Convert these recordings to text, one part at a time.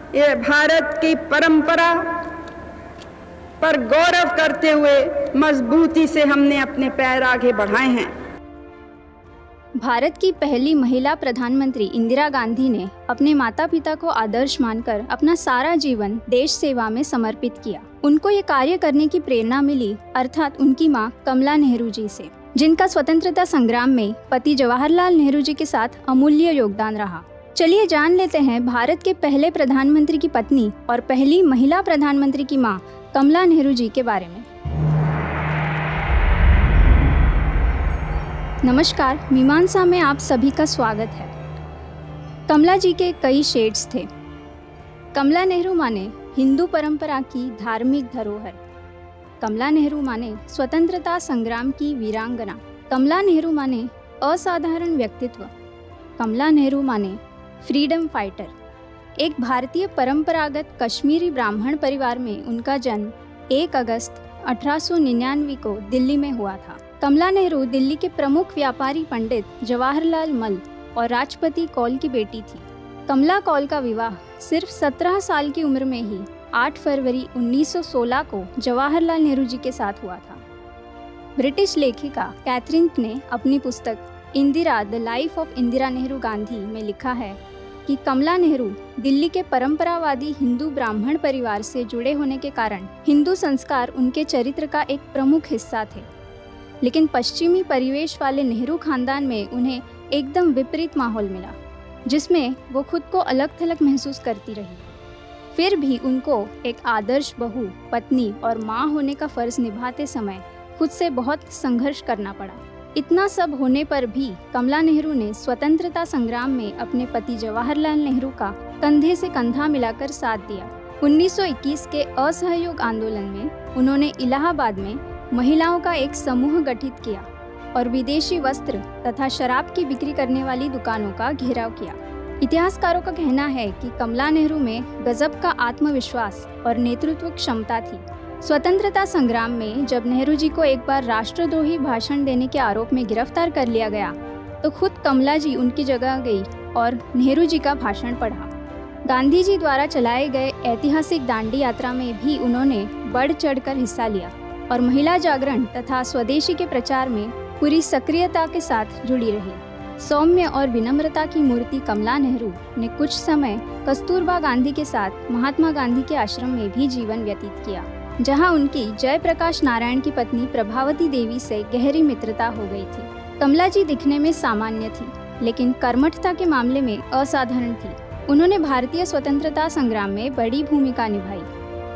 ये भारत की परंपरा पर गौरव करते हुए मजबूती से हमने अपने पैर आगे बढ़ाए हैं। भारत की पहली महिला प्रधानमंत्री इंदिरा गांधी ने अपने माता पिता को आदर्श मानकर अपना सारा जीवन देश सेवा में समर्पित किया। उनको ये कार्य करने की प्रेरणा मिली अर्थात उनकी मां कमला नेहरू जी से, जिनका स्वतंत्रता संग्राम में पति जवाहरलाल नेहरू जी के साथ अमूल्य योगदान रहा। चलिए जान लेते हैं भारत के पहले प्रधानमंत्री की पत्नी और पहली महिला प्रधानमंत्री की मां कमला नेहरू जी के बारे में। नमस्कार, मीमांसा में आप सभी का स्वागत है। कमला जी के कई शेड्स थे। कमला नेहरू माने हिंदू परंपरा की धार्मिक धरोहर। कमला नेहरू माने स्वतंत्रता संग्राम की वीरांगना। कमला नेहरू माने असाधारण व्यक्तित्व। कमला नेहरू माने फ्रीडम फाइटर। एक भारतीय परंपरागत कश्मीरी ब्राह्मण परिवार में उनका जन्म 1 अगस्त 1899 को दिल्ली में हुआ था। कमला नेहरू दिल्ली के प्रमुख व्यापारी पंडित जवाहरलाल मल और राष्ट्रपति कौल की बेटी थी। कमला कौल का विवाह सिर्फ 17 साल की उम्र में ही 8 फरवरी 1916 को जवाहरलाल नेहरू जी के साथ हुआ था। ब्रिटिश लेखिका कैथरीन ने अपनी पुस्तक Indira the life of Indira Nehru Gandhi में लिखा है कि कमला नेहरू दिल्ली के परंपरावादी हिंदू ब्राह्मण परिवार से जुड़े होने के कारण हिंदू संस्कार उनके चरित्र का एक प्रमुख हिस्सा थे। लेकिन पश्चिमी परिवेश वाले नेहरू खानदान में उन्हें एकदम विपरीत माहौल मिला, जिसमें वो खुद को अलग थलग महसूस करती रही। फिर भी उनको एक आदर्श बहू, पत्नी और माँ होने का फर्ज निभाते समय खुद से बहुत संघर्ष करना पड़ा। इतना सब होने पर भी कमला नेहरू ने स्वतंत्रता संग्राम में अपने पति जवाहरलाल नेहरू का कंधे से कंधा मिलाकर साथ दिया। 1921 के असहयोग आंदोलन में उन्होंने इलाहाबाद में महिलाओं का एक समूह गठित किया और विदेशी वस्त्र तथा शराब की बिक्री करने वाली दुकानों का घेराव किया। इतिहासकारों का कहना है कि कमला नेहरू में गजब का आत्मविश्वास और नेतृत्व क्षमता थी। स्वतंत्रता संग्राम में जब नेहरू जी को एक बार राष्ट्रद्रोही भाषण देने के आरोप में गिरफ्तार कर लिया गया तो खुद कमला जी उनकी जगह गई और नेहरू जी का भाषण पढ़ा। गांधी जी द्वारा चलाए गए ऐतिहासिक दांडी यात्रा में भी उन्होंने बढ़ चढ़कर हिस्सा लिया और महिला जागरण तथा स्वदेशी के प्रचार में पूरी सक्रियता के साथ जुड़ी रही। सौम्य और विनम्रता की मूर्ति कमला नेहरू ने कुछ समय कस्तूरबा गांधी के साथ महात्मा गांधी के आश्रम में भी जीवन व्यतीत किया, जहां उनकी जयप्रकाश नारायण की पत्नी प्रभावती देवी से गहरी मित्रता हो गई थी। कमला जी दिखने में सामान्य थी, लेकिन कर्मठता के मामले में असाधारण थी। उन्होंने भारतीय स्वतंत्रता संग्राम में बड़ी भूमिका निभाई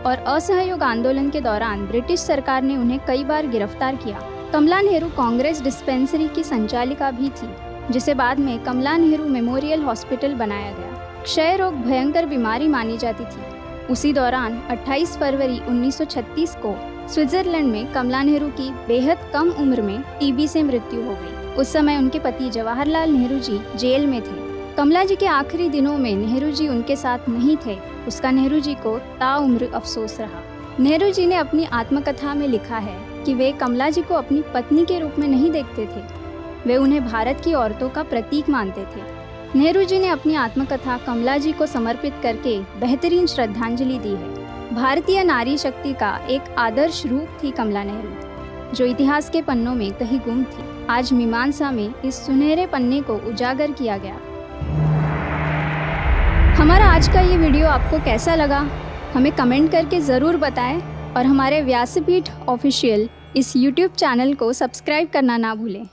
और असहयोग आंदोलन के दौरान ब्रिटिश सरकार ने उन्हें कई बार गिरफ्तार किया। कमला नेहरू कांग्रेस डिस्पेंसरी की संचालिका भी थी, जिसे बाद में कमला नेहरू मेमोरियल हॉस्पिटल बनाया गया। क्षय रोग भयंकर बीमारी मानी जाती थी। उसी दौरान 28 फरवरी 1936 को स्विट्जरलैंड में कमला नेहरू की बेहद कम उम्र में टीबी से मृत्यु हो गई। उस समय उनके पति जवाहरलाल नेहरू जी जेल में थे। कमला जी के आखिरी दिनों में नेहरू जी उनके साथ नहीं थे, उसका नेहरू जी को ताउम्र अफसोस रहा। नेहरू जी ने अपनी आत्मकथा में लिखा है कि वे कमला जी को अपनी पत्नी के रूप में नहीं देखते थे, वे उन्हें भारत की औरतों का प्रतीक मानते थे। नेहरू जी ने अपनी आत्मकथा कमला जी को समर्पित करके बेहतरीन श्रद्धांजलि दी है। भारतीय नारी शक्ति का एक आदर्श रूप थी कमला नेहरू, जो इतिहास के पन्नों में कहीं गुम थी। आज मीमांसा में इस सुनहरे पन्ने को उजागर किया गया। हमारा आज का ये वीडियो आपको कैसा लगा हमें कमेंट करके ज़रूर बताएं और हमारे व्यासपीठ ऑफिशियल इस YouTube चैनल को सब्सक्राइब करना ना भूलें।